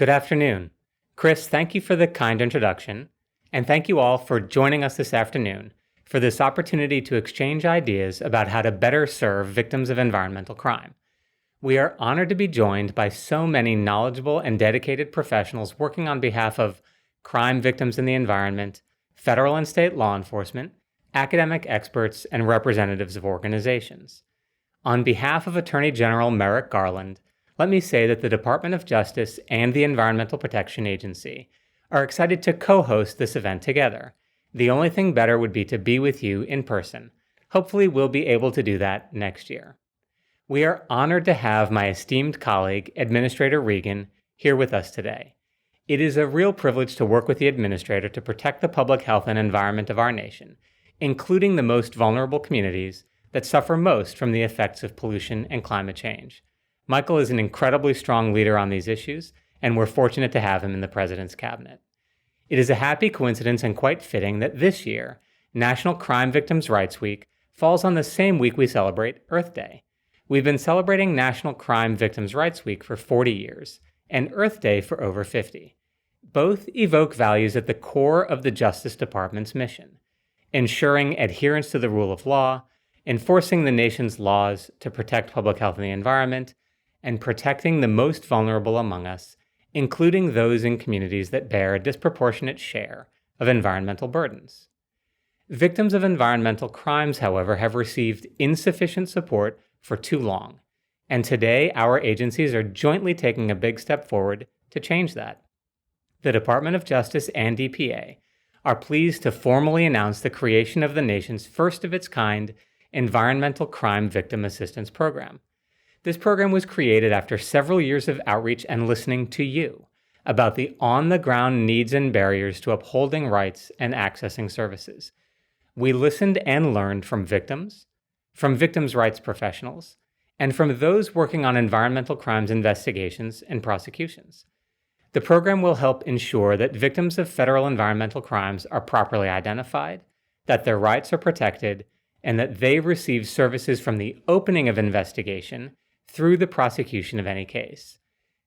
Good afternoon. Chris, thank you for the kind introduction, and thank you all for joining us this afternoon for this opportunity to exchange ideas about how to better serve victims of environmental crime. We are honored to be joined by so many knowledgeable and dedicated professionals working on behalf of crime victims in the environment, federal and state law enforcement, academic experts, and representatives of organizations. On behalf of Attorney General Merrick Garland, let me say that the Department of Justice and the Environmental Protection Agency are excited to co-host this event together. The only thing better would be to be with you in person. Hopefully, we'll be able to do that next year. We are honored to have my esteemed colleague, Administrator Regan, here with us today. It is a real privilege to work with the Administrator to protect the public health and environment of our nation, including the most vulnerable communities that suffer most from the effects of pollution and climate change. Michael is an incredibly strong leader on these issues, and we're fortunate to have him in the President's Cabinet. It is a happy coincidence and quite fitting that this year, National Crime Victims' Rights Week falls on the same week we celebrate Earth Day. We've been celebrating National Crime Victims' Rights Week for 40 years, and Earth Day for over 50. Both evoke values at the core of the Justice Department's mission: ensuring adherence to the rule of law, enforcing the nation's laws to protect public health and the environment, and protecting the most vulnerable among us, including those in communities that bear a disproportionate share of environmental burdens. Victims of environmental crimes, however, have received insufficient support for too long, and today our agencies are jointly taking a big step forward to change that. The Department of Justice and EPA are pleased to formally announce the creation of the nation's first of its kind Environmental Crime Victim Assistance Program. This program was created after several years of outreach and listening to you about the on-the-ground needs and barriers to upholding rights and accessing services. We listened and learned from victims rights professionals, and from those working on environmental crimes investigations and prosecutions. The program will help ensure that victims of federal environmental crimes are properly identified, that their rights are protected, and that they receive services from the opening of investigation through the prosecution of any case.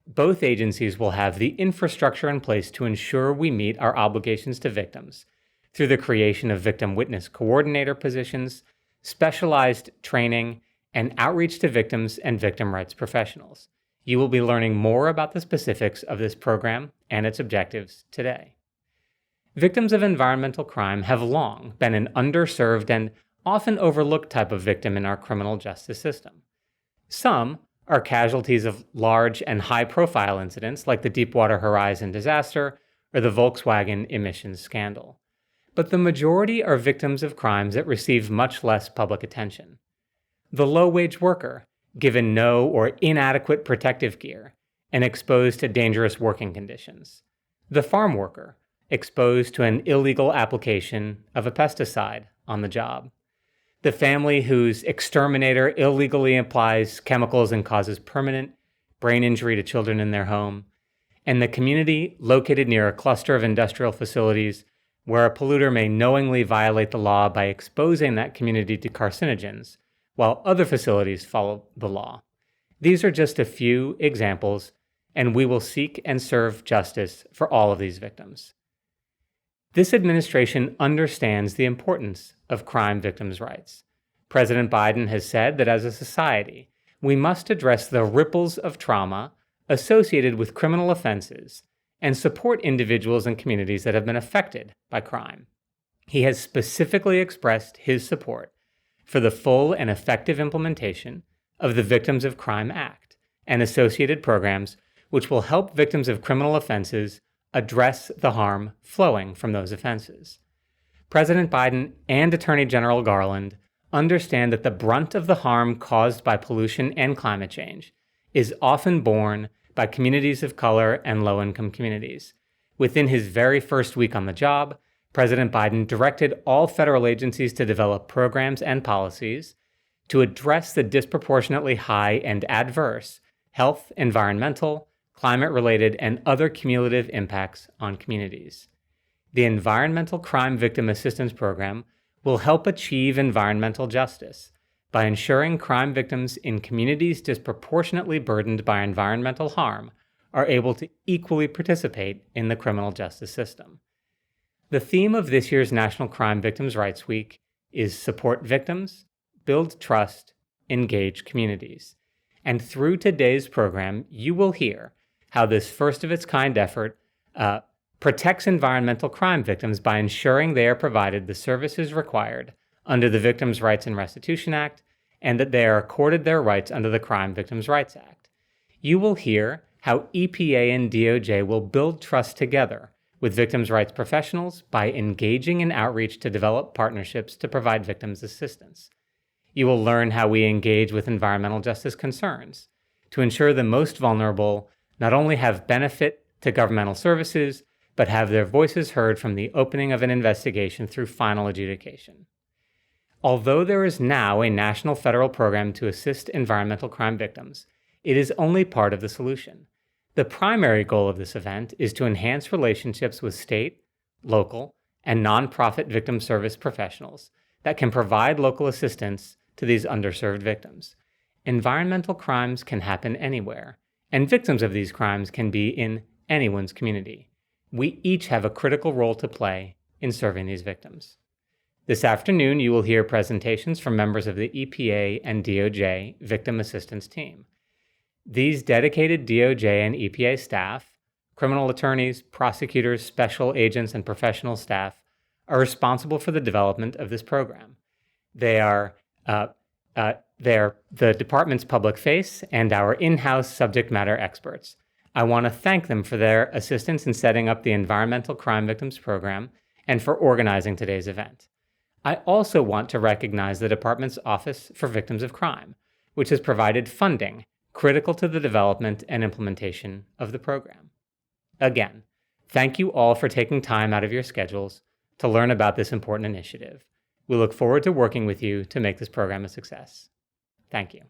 Both agencies will have the infrastructure in place to ensure we meet our obligations to victims through the creation of victim witness coordinator positions, specialized training, and outreach to victims and victim rights professionals. You will be learning more about the specifics of this program and its objectives today. Victims of environmental crime have long been an underserved and often overlooked type of victim in our criminal justice system. Some are casualties of large and high-profile incidents like the Deepwater Horizon disaster or the Volkswagen emissions scandal. But the majority are victims of crimes that receive much less public attention. The low-wage worker, given no or inadequate protective gear and exposed to dangerous working conditions. The farm worker, exposed to an illegal application of a pesticide on the job. The family whose exterminator illegally applies chemicals and causes permanent brain injury to children in their home, and the community located near a cluster of industrial facilities where a polluter may knowingly violate the law by exposing that community to carcinogens, while other facilities follow the law. These are just a few examples, and we will seek and serve justice for all of these victims. This administration understands the importance of crime victims' rights. President Biden has said that as a society, we must address the ripples of trauma associated with criminal offenses and support individuals and communities that have been affected by crime. He has specifically expressed his support for the full and effective implementation of the Victims of Crime Act and associated programs which will help victims of criminal offenses address the harm flowing from those offenses. President Biden and Attorney General Garland understand that the brunt of the harm caused by pollution and climate change is often borne by communities of color and low-income communities. Within his very first week on the job, President Biden directed all federal agencies to develop programs and policies to address the disproportionately high and adverse health, environmental, climate-related, and other cumulative impacts on communities. The Environmental Crime Victim Assistance Program will help achieve environmental justice by ensuring crime victims in communities disproportionately burdened by environmental harm are able to equally participate in the criminal justice system. The theme of this year's National Crime Victims' Rights Week is support victims, build trust, engage communities. And through today's program, you will hear how this first-of-its-kind effort protects environmental crime victims by ensuring they are provided the services required under the Victims' Rights and Restitution Act, and that they are accorded their rights under the Crime Victims' Rights Act. You will hear how EPA and DOJ will build trust together with victims' rights professionals by engaging in outreach to develop partnerships to provide victims assistance. You will learn how we engage with environmental justice concerns to ensure the most vulnerable not only have benefit to governmental services, but have their voices heard from the opening of an investigation through final adjudication. Although there is now a national federal program to assist environmental crime victims, it is only part of the solution. The primary goal of this event is to enhance relationships with state, local, and nonprofit victim service professionals that can provide local assistance to these underserved victims. Environmental crimes can happen anywhere, and victims of these crimes can be in anyone's community. We each have a critical role to play in serving these victims. This afternoon, you will hear presentations from members of the EPA and DOJ Victim Assistance Team. These dedicated DOJ and EPA staff, criminal attorneys, prosecutors, special agents, and professional staff are responsible for the development of this program. They are the department's public face and our in-house subject matter experts. I want to thank them for their assistance in setting up the Environmental Crime Victims Program and for organizing today's event. I also want to recognize the department's Office for Victims of Crime, which has provided funding critical to the development and implementation of the program. Again, thank you all for taking time out of your schedules to learn about this important initiative. We look forward to working with you to make this program a success. Thank you.